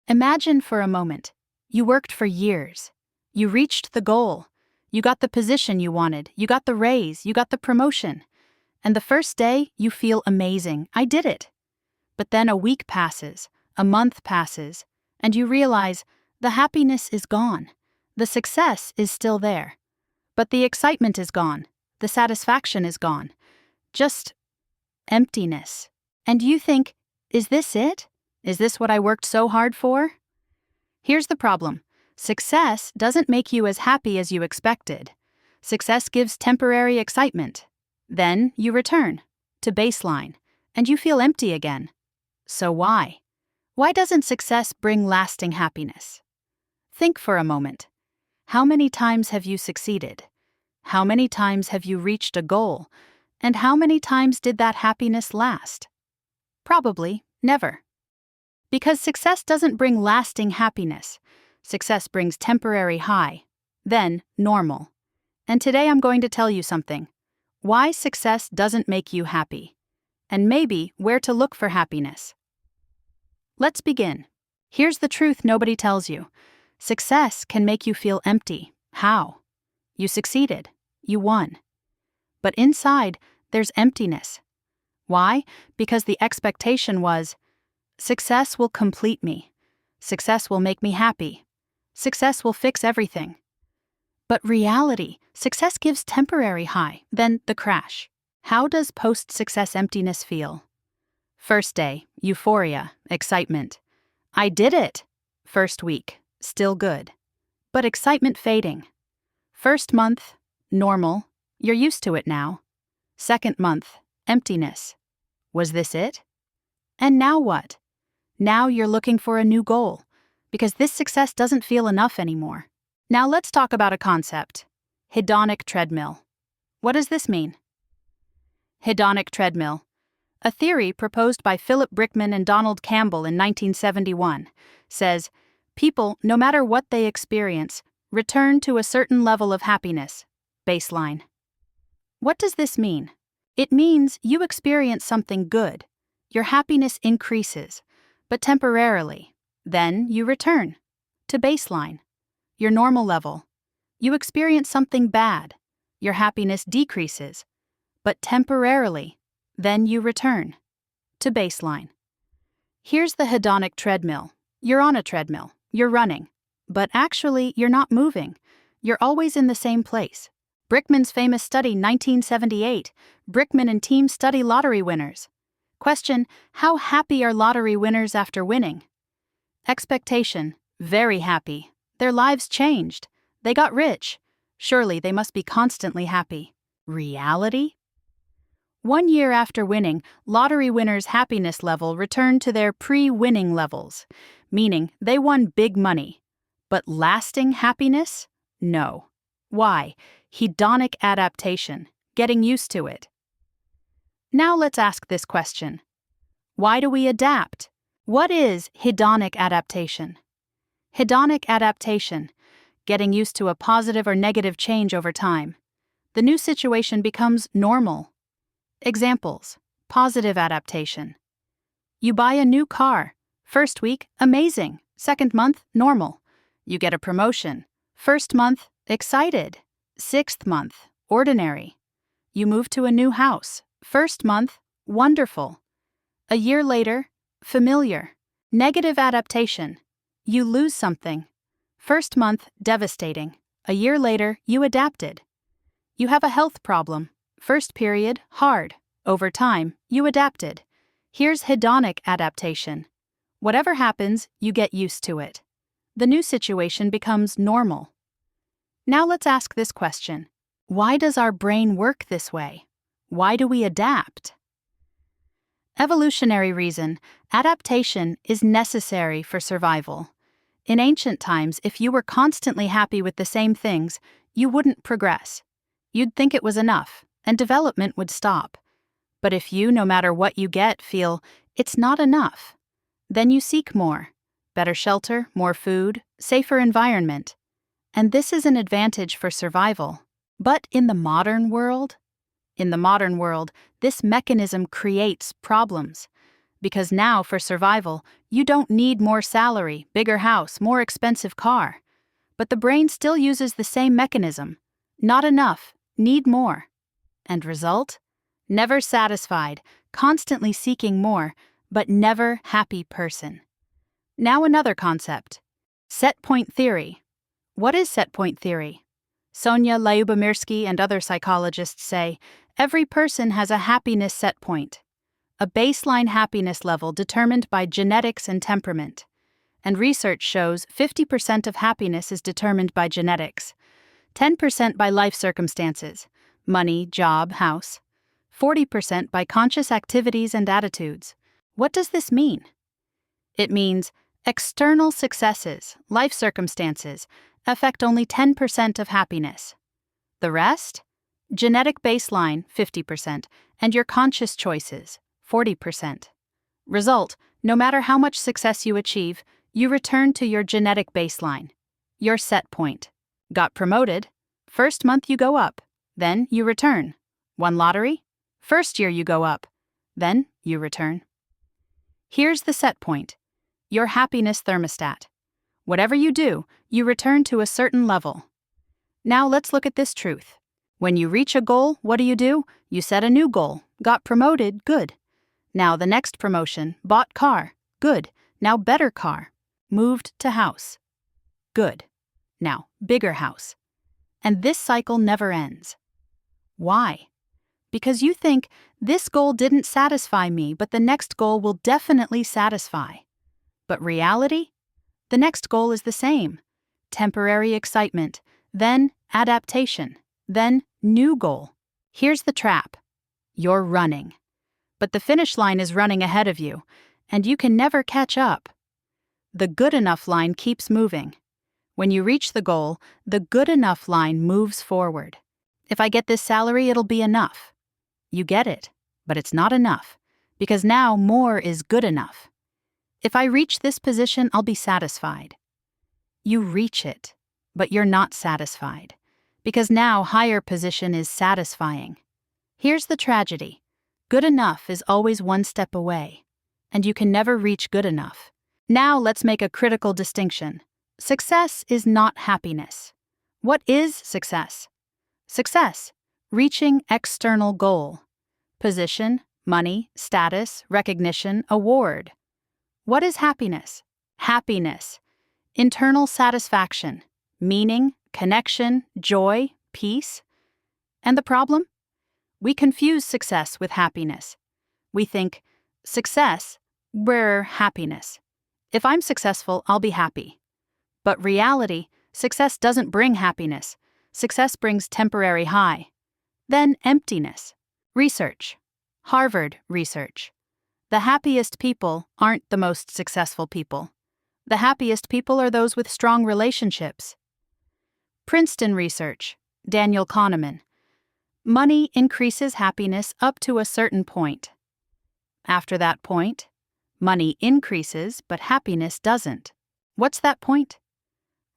Imagine for a moment. You worked for years. You reached the goal. You got the position you wanted. You got the raise. You got the promotion. And the first day, you feel amazing. I did it. But then a week passes, a month passes, and you realize the happiness is gone. The success is still there. But the excitement is gone. The satisfaction is gone. Just emptiness. And you think, is this it? Is this what I worked so hard for? Here's the problem. Success doesn't make you as happy as you expected. Success gives temporary excitement. Then you return to baseline, and you feel empty again. So why? Why doesn't success bring lasting happiness? Think for a moment. How many times have you succeeded? How many times have you reached a goal? And how many times did that happiness last? Probably never. Because success doesn't bring lasting happiness. Success brings temporary high, then normal. And today I'm going to tell you something. Why success doesn't make you happy. And maybe where to look for happiness. Let's begin. Here's the truth nobody tells you. Success can make you feel empty. How? You succeeded. You won. But inside, there's emptiness. Why? Because the expectation was, success will complete me. Success will make me happy. Success will fix everything. But reality, success gives temporary high, then the crash. How does post-success emptiness feel? First day, euphoria, excitement. I did it! First week, still good. But excitement fading. First month, normal, you're used to it now. Second month, emptiness. Was this it? And now what? Now you're looking for a new goal, because this success doesn't feel enough anymore. Now let's talk about a concept. Hedonic treadmill. What does this mean? Hedonic treadmill. A theory proposed by Philip Brickman and Donald Campbell in 1971 says, people, no matter what they experience, return to a certain level of happiness, baseline. What does this mean? It means you experience something good. Your happiness increases, but temporarily. Then you return to baseline, your normal level. You experience something bad. Your happiness decreases, but temporarily. Then you return to baseline. Here's the hedonic treadmill. You're on a treadmill. You're running. But actually, you're not moving. You're always in the same place. Brickman's famous study 1978. Brickman and team study lottery winners. Question, how happy are lottery winners after winning? Expectation, very happy. Their lives changed. They got rich. Surely they must be constantly happy. Reality? 1 year after winning, lottery winners' happiness level returned to their pre-winning levels, meaning they won big money. But lasting happiness? No. Why? Hedonic adaptation, getting used to it. Now let's ask this question. Why do we adapt? What is hedonic adaptation? Hedonic adaptation, getting used to a positive or negative change over time. The new situation becomes normal. Examples, positive adaptation. You buy a new car. First week, amazing. Second month, normal. You get a promotion. First month, excited. Sixth month, ordinary. You move to a new house. First month, wonderful. A year later, familiar. Negative adaptation. You lose something. First month, devastating. A year later, you adapted. You have a health problem. First period, hard. Over time, you adapted. Here's hedonic adaptation. Whatever happens, you get used to it. The new situation becomes normal. Now let's ask this question. Why does our brain work this way? Why do we adapt? Evolutionary reason, adaptation is necessary for survival. In ancient times, if you were constantly happy with the same things, you wouldn't progress. You'd think it was enough, and development would stop. But if you, no matter what you get, feel it's not enough, then you seek more. Better shelter, more food, safer environment. And this is an advantage for survival. But in the modern world, this mechanism creates problems. Because now, for survival, You don't need more salary, bigger house, more expensive car. But the brain still uses the same mechanism. Not enough, need more. And result? Never satisfied, constantly seeking more, but never happy person. Now another concept. Set point theory. What is set point theory? Sonia Lyubomirsky and other psychologists say every person has a happiness set point, a baseline happiness level determined by genetics and temperament. And research shows 50% of happiness is determined by genetics, 10% by life circumstances, money, job, house, 40% by conscious activities and attitudes. What does this mean? It means external successes, life circumstances, affect only 10% of happiness. The rest? Genetic baseline, 50%, and your conscious choices, 40%. Result, no matter how much success you achieve, you return to your genetic baseline, your set point. Got promoted? First month you go up, then you return. Won lottery? First year you go up, then you return. Here's the set point, your happiness thermostat. Whatever you do, you return to a certain level. Now let's look at this truth. When you reach a goal, what do? You set a new goal. Got promoted, good. Now the next promotion, bought car, good. Now better car. Moved to house, good. Now bigger house. And this cycle never ends. Why? Because you think, this goal didn't satisfy me, but the next goal will definitely satisfy. But reality? The next goal is the same. Temporary excitement, then adaptation, then new goal. Here's the trap. You're running. But the finish line is running ahead of you, and you can never catch up. The good enough line keeps moving. When you reach the goal, the good enough line moves forward. If I get this salary, it'll be enough. You get it, but it's not enough, because now more is good enough. If I reach this position, I'll be satisfied. You reach it, but you're not satisfied, because now higher position is satisfying. Here's the tragedy. Good enough is always one step away, and you can never reach good enough. Now let's make a critical distinction. Success is not happiness. What is success? Success, reaching external goal. Position, money, status, recognition, award. What is happiness? Happiness, internal satisfaction, meaning, connection, joy, peace. And the problem? We confuse success with happiness. We think, success, we're happiness. If I'm successful, I'll be happy. But reality, success doesn't bring happiness. Success brings temporary high. Then emptiness. Research. Harvard research. The happiest people aren't the most successful people. The happiest people are those with strong relationships. Princeton research. Daniel Kahneman. Money increases happiness up to a certain point. After that point, money increases, but happiness doesn't. What's that point?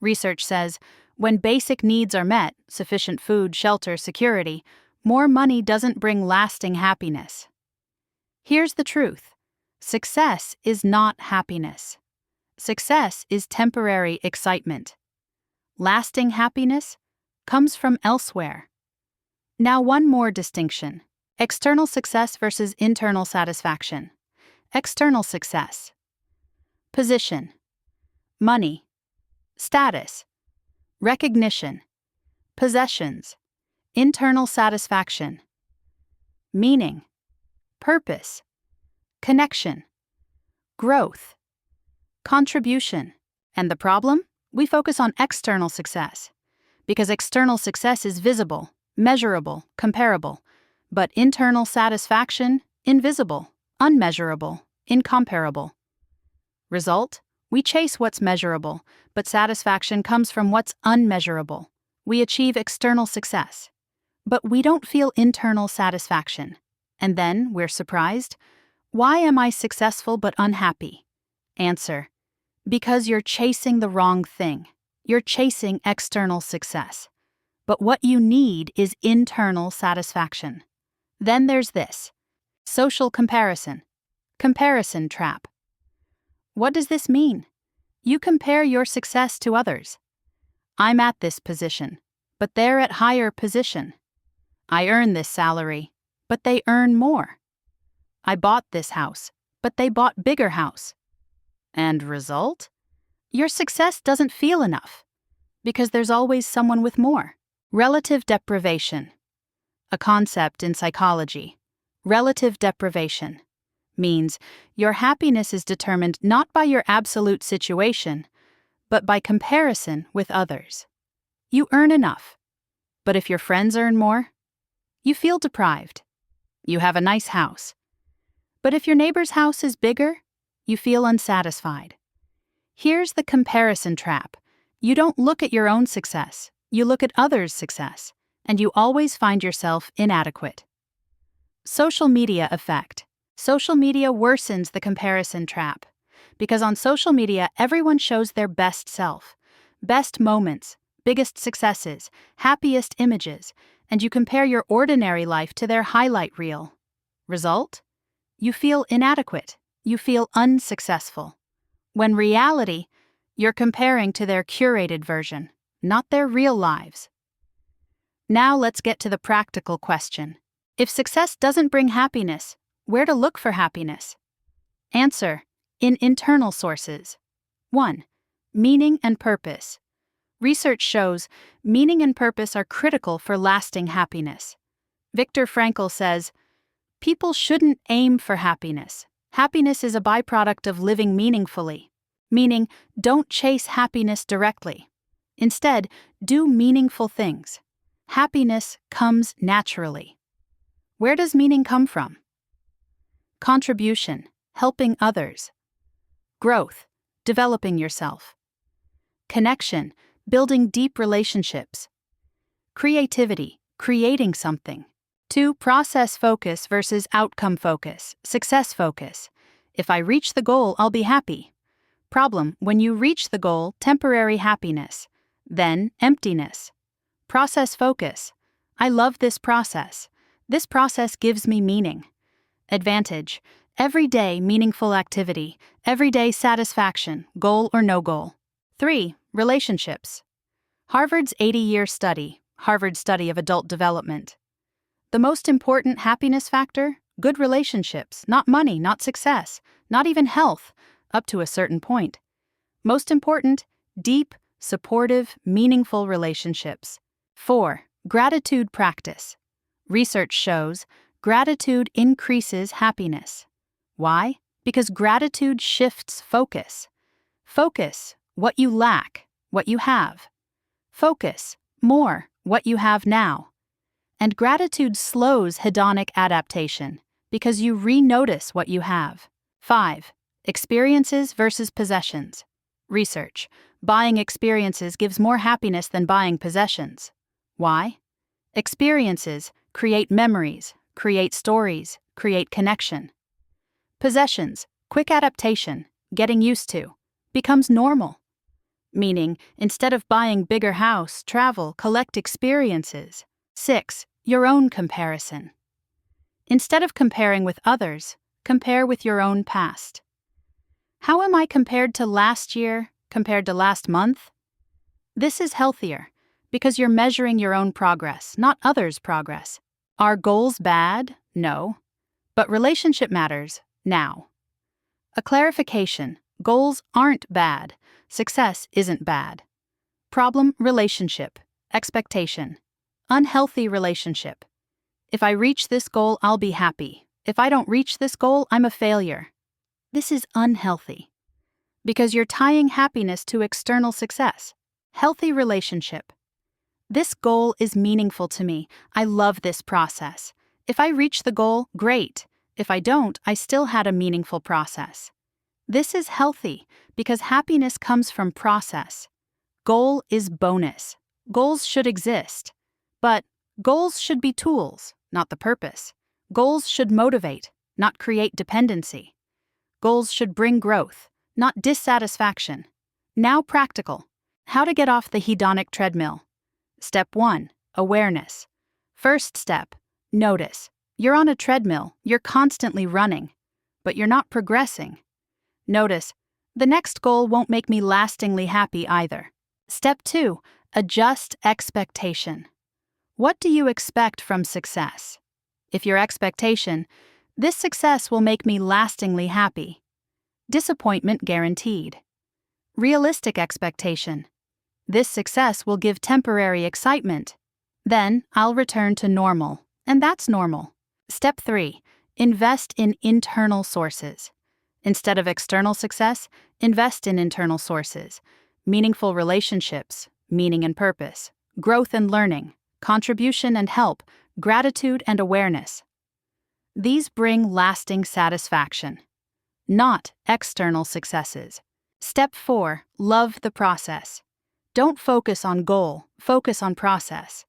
Research says, when basic needs are met, sufficient food, shelter, security, more money doesn't bring lasting happiness. Here's the truth. Success is not happiness. Success is temporary excitement. Lasting happiness comes from elsewhere. Now one more distinction. External success versus internal satisfaction. External success. Position. Money. Status. Recognition. Possessions. Internal satisfaction. Meaning. Purpose. Connection. Growth. Contribution. And the problem? We focus on external success. Because external success is visible, measurable, comparable. But internal satisfaction, invisible, unmeasurable, incomparable. Result? We chase what's measurable, but satisfaction comes from what's unmeasurable. We achieve external success, but we don't feel internal satisfaction. And then we're surprised. Why am I successful but unhappy? Answer: because you're chasing the wrong thing. You're chasing external success. But what you need is internal satisfaction. Then there's this: social comparison. Comparison trap. What does this mean? You compare your success to others. I'm at this position, but they're at higher position. I earn this salary, but they earn more. I bought this house, but they bought bigger house. And result? Your success doesn't feel enough, because there's always someone with more. Relative deprivation. A concept in psychology. Relative deprivation means your happiness is determined not by your absolute situation, but by comparison with others. You earn enough, but if your friends earn more, you feel deprived. You have a nice house, but if your neighbor's house is bigger, you feel unsatisfied. Here's the comparison trap. You don't look at your own success, you look at others' success, and you always find yourself inadequate. Social media effect. Social media worsens the comparison trap, because on social media everyone shows their best self, best moments, biggest successes, happiest images, and you compare your ordinary life to their highlight reel. Result? You feel inadequate, you feel unsuccessful. When reality, you're comparing to their curated version, not their real lives. Now let's get to the practical question. If success doesn't bring happiness, where to look for happiness? Answer: in internal sources. 1. Meaning and purpose. Research shows meaning and purpose are critical for lasting happiness. Viktor Frankl says, people shouldn't aim for happiness. Happiness is a byproduct of living meaningfully. Meaning, don't chase happiness directly. Instead, do meaningful things. Happiness comes naturally. Where does meaning come from? Contribution, helping others. Growth, developing yourself. Connection, building deep relationships. Creativity, creating something. 2. Process focus versus outcome focus, success focus. If I reach the goal, I'll be happy. Problem: when you reach the goal, temporary happiness. Then, emptiness. Process focus. I love this process. This process gives me meaning. Advantage: everyday meaningful activity, everyday satisfaction, goal or no goal. 3. Relationships. Harvard's 80-year study, Harvard Study of Adult Development. The most important happiness factor? Good relationships, not money, not success, not even health, up to a certain point. Most important, deep, supportive, meaningful relationships. 4. Gratitude practice. Research shows gratitude increases happiness. Why? Because gratitude shifts focus. Focus, what you lack, what you have. Focus, more, what you have now. And gratitude slows hedonic adaptation, because you re-notice what you have. 5. Experiences versus possessions. Research: buying experiences gives more happiness than buying possessions. Why? Experiences create memories, create stories, create connection. Possessions, quick adaptation, getting used to, becomes normal. Meaning, instead of buying bigger house, travel, collect experiences. 6. Your own comparison. Instead of comparing with others, compare with your own past. How am I compared to last year, compared to last month? This is healthier, because you're measuring your own progress, not others' progress. Are goals bad? No. But relationship matters, now. A clarification: goals aren't bad, success isn't bad. Problem: relationship, expectation. Unhealthy relationship. If I reach this goal, I'll be happy. If I don't reach this goal, I'm a failure. This is unhealthy, because you're tying happiness to external success. Healthy relationship. This goal is meaningful to me. I love this process. If I reach the goal, great. If I don't, I still had a meaningful process. This is healthy, because happiness comes from process. Goal is bonus. Goals should exist. But goals should be tools, not the purpose. Goals should motivate, not create dependency. Goals should bring growth, not dissatisfaction. Now practical. How to get off the hedonic treadmill. Step 1. Awareness. First step. Notice. You're on a treadmill, you're constantly running, but you're not progressing. Notice, The next goal won't make me lastingly happy either. Step 2. Adjust expectation. What do you expect from success? If your expectation, this success will make me lastingly happy. Disappointment guaranteed. Realistic expectation. This success will give temporary excitement. Then I'll return to normal, and that's normal. Step 3. Invest in internal sources. Instead of external success, invest in internal sources. Meaningful relationships, meaning and purpose, growth and learning, contribution and help, gratitude and awareness. These bring lasting satisfaction, not external successes. Step 4. Love the process. Don't focus on goal, focus on process.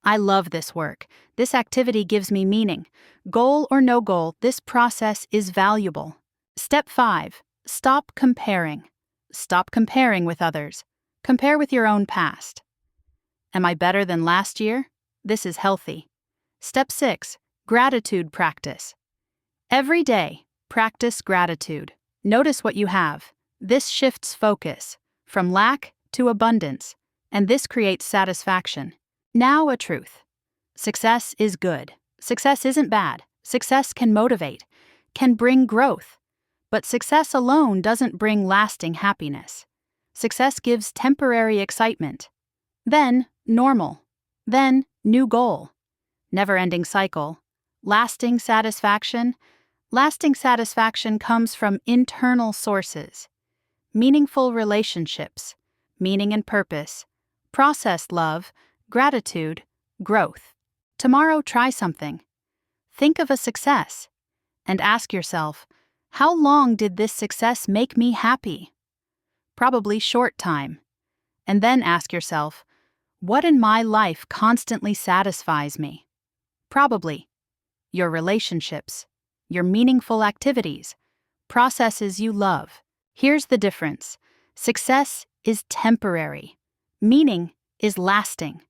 I love this work. This activity gives me meaning. Goal or no goal, this process is valuable. Step 5. Stop comparing. Stop comparing with others. Compare with your own past. Am I better than last year? This is healthy. Step 6. Gratitude practice. Every day, practice gratitude. Notice what you have. This shifts focus from lack to abundance, and this creates satisfaction. Now a truth. Success is good. Success isn't bad. Success can motivate, can bring growth. But success alone doesn't bring lasting happiness. Success gives temporary excitement. Then, normal. Then, new goal. Never-ending cycle. Lasting satisfaction. Lasting satisfaction comes from internal sources. Meaningful relationships, meaning and purpose, process love, gratitude, growth. Tomorrow, try something. Think of a success and ask yourself, how long did this success make me happy? Probably short time. And then ask yourself, what in my life constantly satisfies me? Probably your relationships, your meaningful activities, processes you love. Here's the difference. Success is temporary. Meaning is lasting.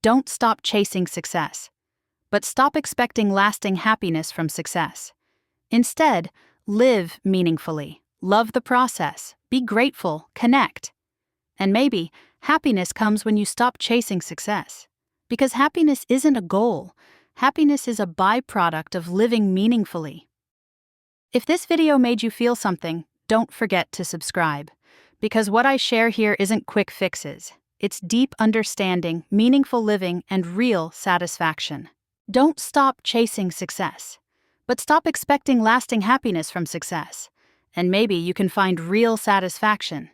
Don't stop chasing success, but stop expecting lasting happiness from success. Instead, live meaningfully, love the process, be grateful, connect. And maybe happiness comes when you stop chasing success. Because happiness isn't a goal. Happiness is a byproduct of living meaningfully. If this video made you feel something, don't forget to subscribe. Because what I share here isn't quick fixes. It's deep understanding, meaningful living, and real satisfaction. Don't stop chasing success, but stop expecting lasting happiness from success. And maybe you can find real satisfaction